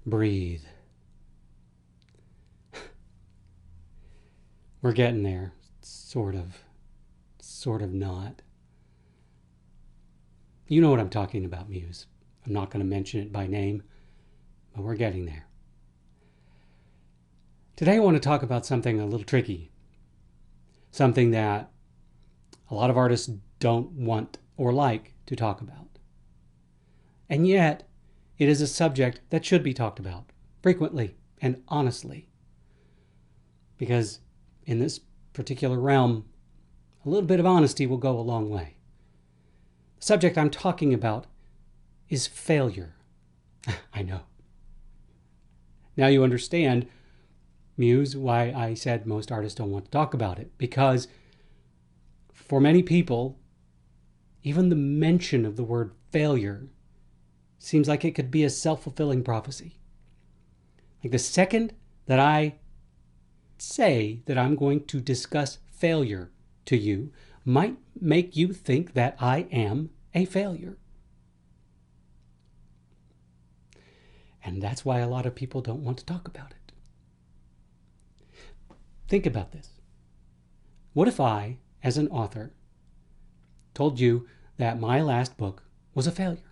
Breathe. We're getting there. Sort of not. You know what I'm talking about, Muse. I'm not going to mention it by name, but we're getting there. Today I want to talk about something a little tricky. Something that a lot of artists don't want or like to talk about. And yet, it is a subject that should be talked about frequently and honestly. Because in this particular realm, a little bit of honesty will go a long way. The subject I'm talking about is failure. I know. Now you understand, Muse, why I said most artists don't want to talk about it. Because for many people, even the mention of the word failure seems like it could be a self-fulfilling prophecy. Like the second that I say that I'm going to discuss failure to you might make you think that I am a failure. And that's why a lot of people don't want to talk about it. Think about this. What if I, as an author, told you that my last book was a failure?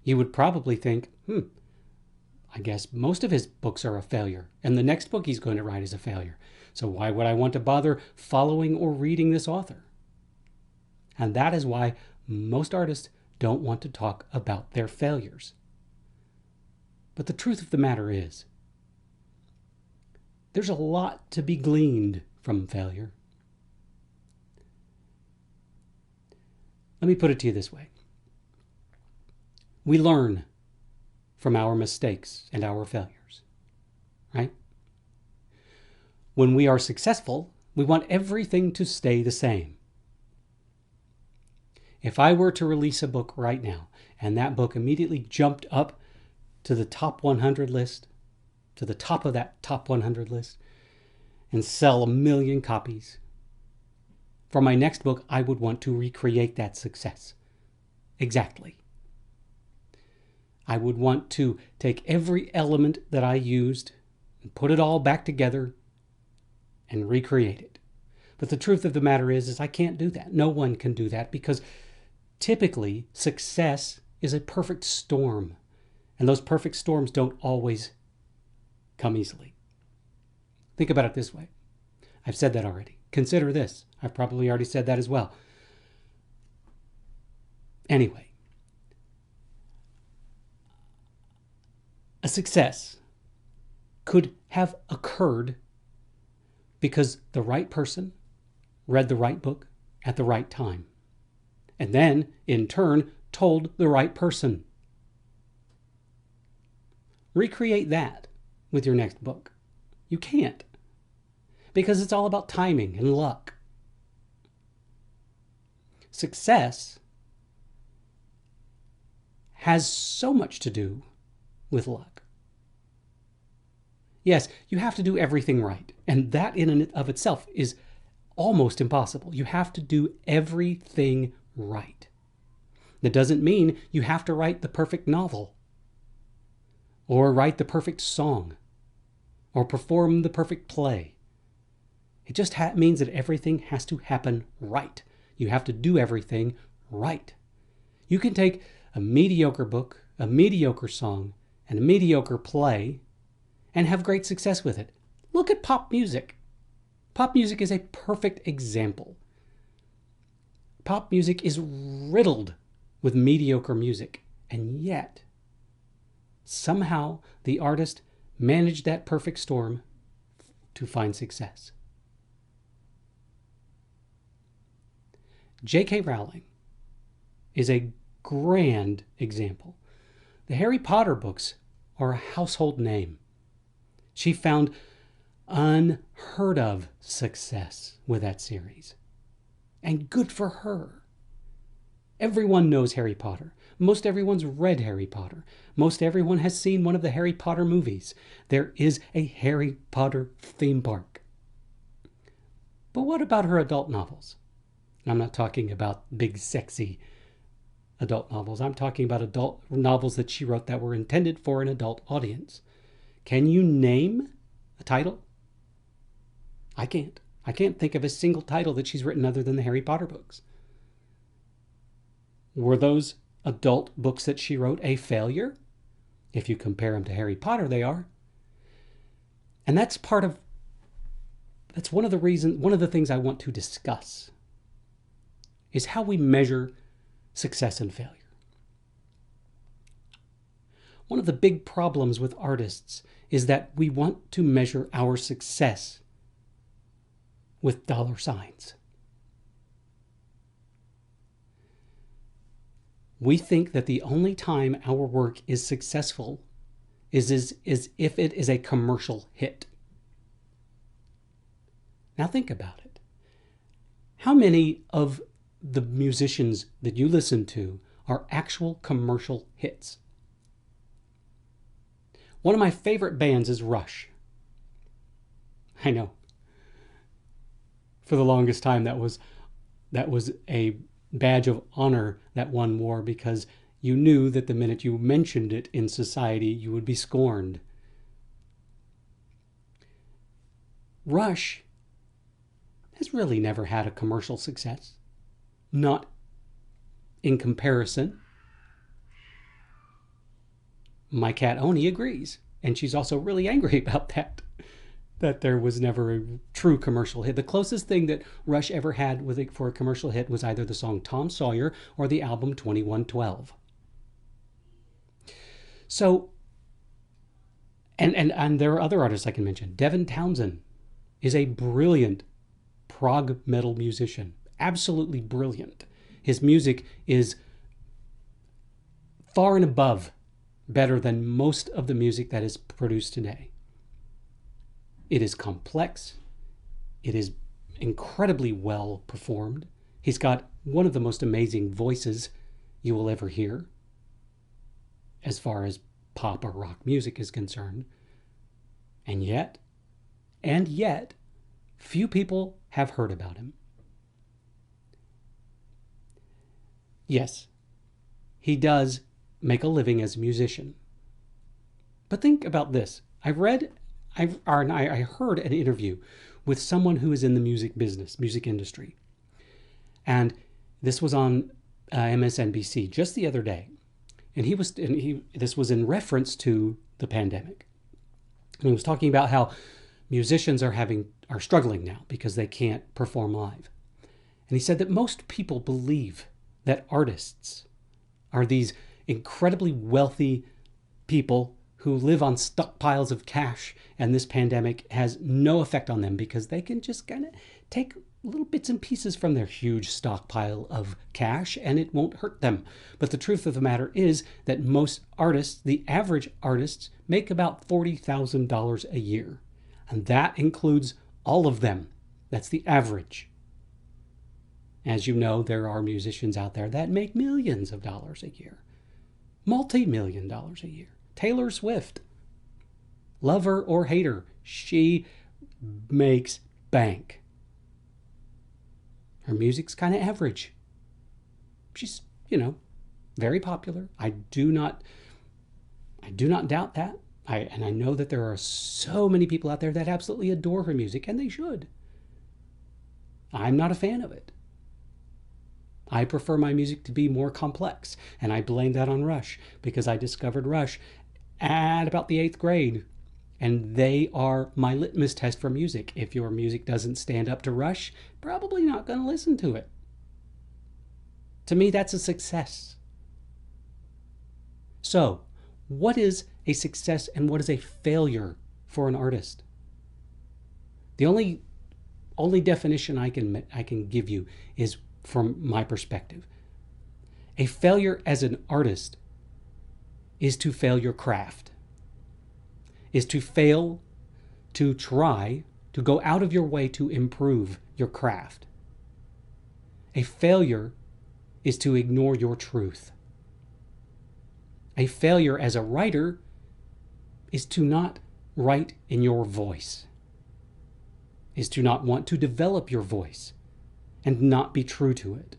You would probably think, I guess most of his books are a failure, and the next book he's going to write is a failure. So why would I want to bother following or reading this author? And that is why most artists don't want to talk about their failures. But the truth of the matter is, there's a lot to be gleaned from failure. Let me put it to you this way. We learn from our mistakes and our failures, right? When we are successful, we want everything to stay the same. If I were to release a book right now, and that book immediately jumped up to the top 100 list, to the top of that top 100 list, and sell 1 million copies, for my next book, I would want to recreate that success. Exactly. I would want to take every element that I used and put it all back together and recreate it. But the truth of the matter is I can't do that. No one can do that because typically success is a perfect storm. And those perfect storms don't always come easily. Think about it this way. I've said that already. Consider this. I've probably already said that as well. Anyway, a success could have occurred because the right person read the right book at the right time, and then, in turn, told the right person. Recreate that with your next book. You can't, because it's all about timing and luck. Success has so much to do with luck. Yes, you have to do everything right, and that in and of itself is almost impossible. You have to do everything right. That doesn't mean you have to write the perfect novel, or write the perfect song, or perform the perfect play. It just means that everything has to happen right. You have to do everything right. You can take a mediocre book, a mediocre song, and a mediocre play and have great success with it. Look at pop music. Pop music is a perfect example. Pop music is riddled with mediocre music, and yet somehow the artist managed that perfect storm to find success. J.K. Rowling is a grand example. The Harry Potter books are a household name. She found unheard of success with that series. And good for her. Everyone knows Harry Potter. Most everyone's read Harry Potter. Most everyone has seen one of the Harry Potter movies. There is a Harry Potter theme park. But what about her adult novels? I'm not talking about big, sexy adult novels. I'm talking about adult novels that she wrote that were intended for an adult audience. Can you name a title? I can't. I can't think of a single title that she's written other than the Harry Potter books. Were those adult books that she wrote a failure? If you compare them to Harry Potter, they are. And that's one of the things I want to discuss is how we measure success and failure. One of the big problems with artists is that we want to measure our success with dollar signs. We think that the only time our work is successful is if it is a commercial hit. Now think about it. How many of the musicians that you listen to are actual commercial hits? One of my favorite bands is Rush. I know. For the longest time, that was a badge of honor that one wore, because you knew that the minute you mentioned it in society, you would be scorned. Rush has really never had a commercial success. Not in comparison. My cat Oni agrees, and she's also really angry about that there was never a true commercial hit. The closest thing that Rush ever had for a commercial hit was either the song Tom Sawyer or the album 2112. So, and there are other artists I can mention. Devin Townsend is a brilliant prog metal musician. Absolutely brilliant. His music is far and above better than most of the music that is produced today. It is complex. It is incredibly well performed. He's got one of the most amazing voices you will ever hear, as far as pop or rock music is concerned. And yet, few people have heard about him. Yes, he does make a living as a musician. But think about this. I heard an interview with someone who is in the music business, music industry. And this was on MSNBC just the other day. And this was in reference to the pandemic. And he was talking about how musicians are struggling now because they can't perform live. And he said that most people believe that artists are these incredibly wealthy people who live on stockpiles of cash, and this pandemic has no effect on them because they can just kind of take little bits and pieces from their huge stockpile of cash and it won't hurt them. But the truth of the matter is that most artists, the average artists, make about $40,000 a year. And that includes all of them. That's the average. As you know, there are musicians out there that make millions of dollars a year. Multi-million dollars a year. Taylor Swift. Love her or hate her, she makes bank. Her music's kind of average. She's, very popular. I do not doubt that. And I know that there are so many people out there that absolutely adore her music, and they should. I'm not a fan of it. I prefer my music to be more complex, and I blame that on Rush, because I discovered Rush at about the 8th grade, and they are my litmus test for music. If your music doesn't stand up to Rush, probably not going to listen to it. To me, that's a success. So, what is a success and what is a failure for an artist? The only definition I can give you is from my perspective. A failure as an artist is to fail your craft, is to fail to try to go out of your way to improve your craft. A failure is to ignore your truth. A failure as a writer is to not write in your voice, is to not want to develop your voice and not be true to it.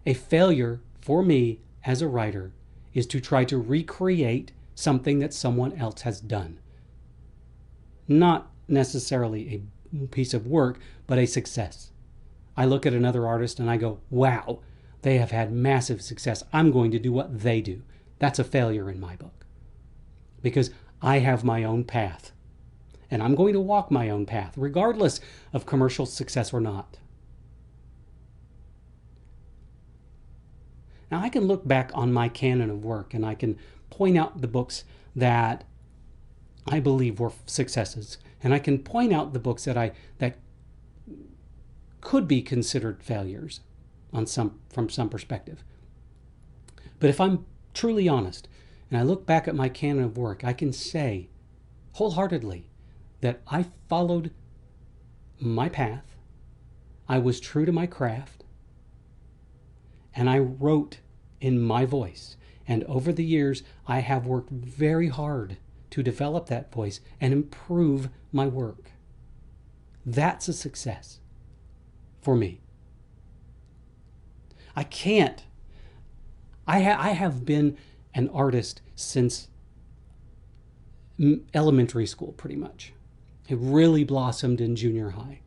A failure for me as a writer is to try to recreate something that someone else has done. Not necessarily a piece of work, but a success. I look at another artist and I go, wow, they have had massive success. I'm going to do what they do. That's a failure in my book. Because I have my own path. And I'm going to walk my own path, regardless of commercial success or not. Now, I can look back on my canon of work and I can point out the books that I believe were successes. And I can point out the books that could be considered failures from some perspective. But if I'm truly honest and I look back at my canon of work, I can say wholeheartedly that I followed my path, I was true to my craft, and I wrote in my voice. And over the years, I have worked very hard to develop that voice and improve my work. That's a success for me. I have been an artist since elementary school, pretty much. It really blossomed in junior high.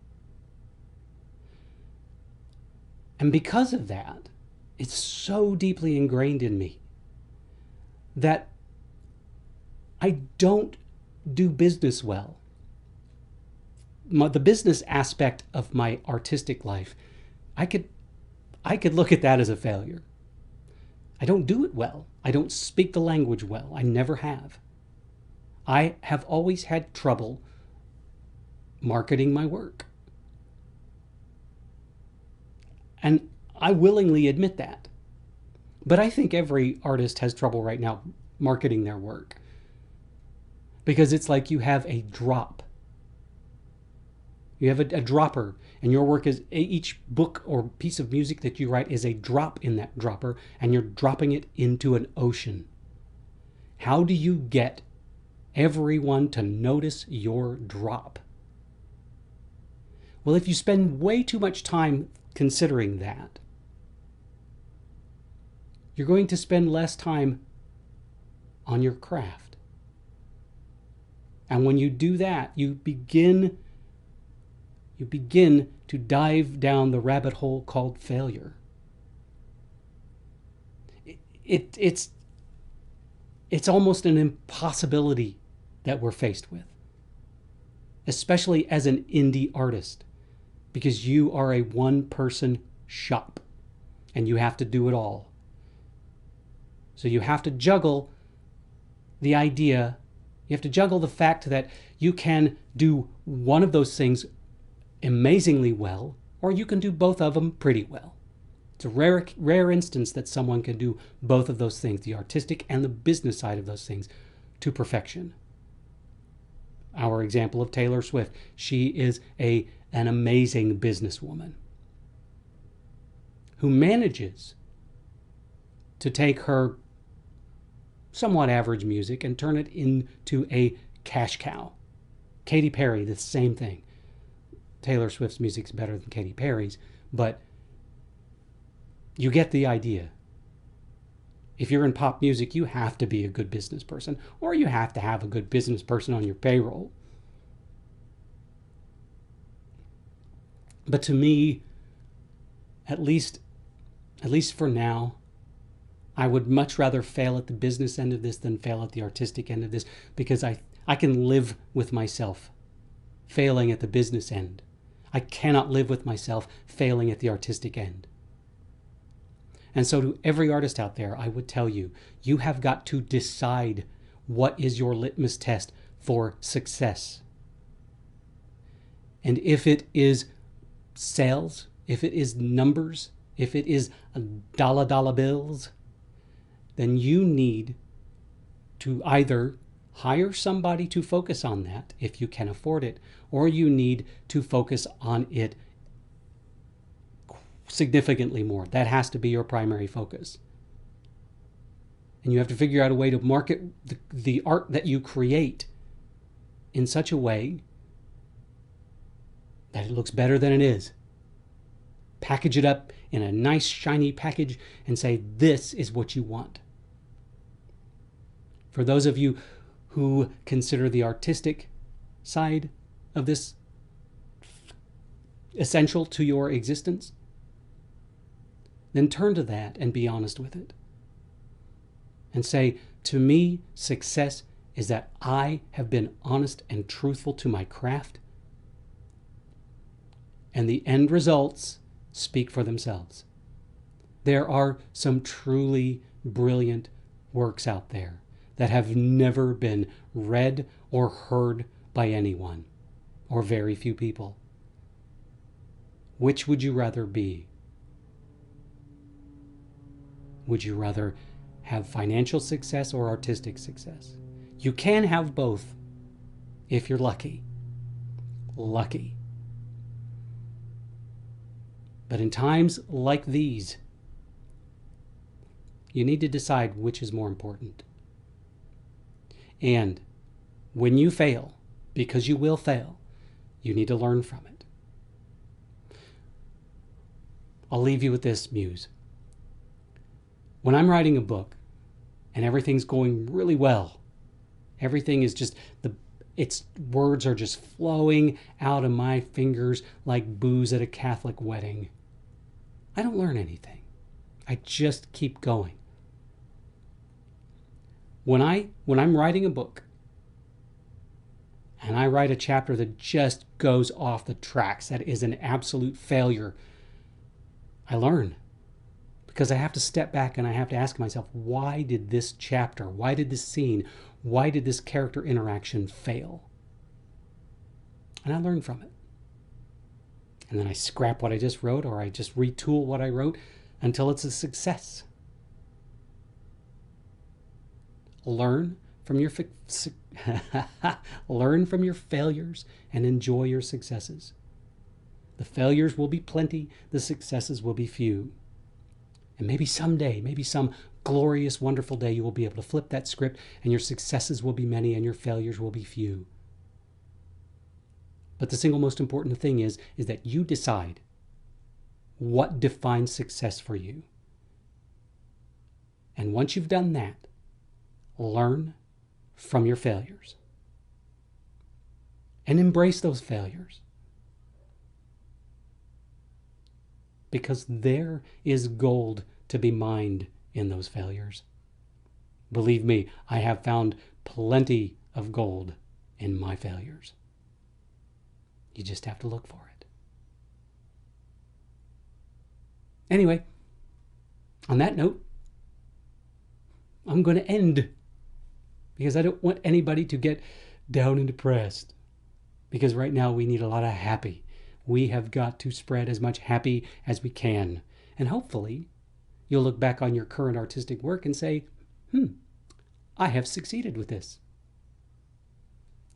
And because of that, it's so deeply ingrained in me that I don't do business well. The business aspect of my artistic life, I could look at that as a failure. I don't do it well. I don't speak the language well. I never have. I have always had trouble marketing my work. And I willingly admit that. But I think every artist has trouble right now marketing their work. Because it's like you have a drop. You have a dropper, and your work is, each book or piece of music that you write is a drop in that dropper, and you're dropping it into an ocean. How do you get everyone to notice your drop? Well, if you spend way too much time considering that, you're going to spend less time on your craft. And when you do that, you begin to dive down the rabbit hole called failure. It's almost an impossibility that we're faced with, especially as an indie artist, because you are a one-person shop and you have to do it all. So you have to juggle the idea, you have to juggle the fact that you can do one of those things amazingly well, or you can do both of them pretty well. It's a rare instance that someone can do both of those things, the artistic and the business side of those things, to perfection. Our example of Taylor Swift, she is an amazing businesswoman who manages to take her somewhat average music and turn it into a cash cow. Katy Perry, the same thing. Taylor Swift's music's better than Katy Perry's, but you get the idea. If you're in pop music, you have to be a good business person, or you have to have a good business person on your payroll. But to me, at least for now, I would much rather fail at the business end of this than fail at the artistic end of this, because I can live with myself failing at the business end. I cannot live with myself failing at the artistic end. And so to every artist out there, I would tell you, you have got to decide what is your litmus test for success. And if it is sales, if it is numbers, if it is dollar bills, then you need to either hire somebody to focus on that if you can afford it, or you need to focus on it significantly more. That has to be your primary focus. And you have to figure out a way to market the art that you create in such a way that it looks better than it is. package it up in a nice shiny package and say, this is what you want. For those of you who consider the artistic side of this essential to your existence, then turn to that and be honest with it. And say, to me, success is that I have been honest and truthful to my craft, and the end results speak for themselves. There are some truly brilliant works out there that have never been read or heard by anyone, or very few people. Which would you rather be? Would you rather have financial success or artistic success? You can have both if you're lucky. Lucky. But in times like these, you need to decide which is more important. And when you fail, because you will fail, you need to learn from it. I'll leave you with this, Muse. When I'm writing a book and everything's going really well, everything is just, its words are just flowing out of my fingers like booze at a Catholic wedding, I don't learn anything. I just keep going. When I'm writing a book and I write a chapter that just goes off the tracks, that is an absolute failure, I learn. Because I have to step back and I have to ask myself, why did this chapter, why did this scene, why did this character interaction fail? And I learn from it. And then I scrap what I just wrote, or I just retool what I wrote until it's a success. Learn from your learn from your failures and enjoy your successes. The failures will be plenty, the successes will be few. And maybe someday, maybe some glorious, wonderful day, you will be able to flip that script and your successes will be many and your failures will be few. But the single most important thing is that you decide what defines success for you. And once you've done that, learn from your failures. And embrace those failures. Because there is gold to be mined in those failures. Believe me, I have found plenty of gold in my failures. You just have to look for it. Anyway, on that note, I'm going to end because I don't want anybody to get down and depressed. Because right now we need a lot of happy. We have got to spread as much happy as we can. And hopefully you'll look back on your current artistic work and say, I have succeeded with this.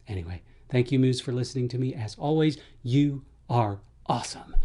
Anyway, thank you, Muse, for listening to me. As always, you are awesome.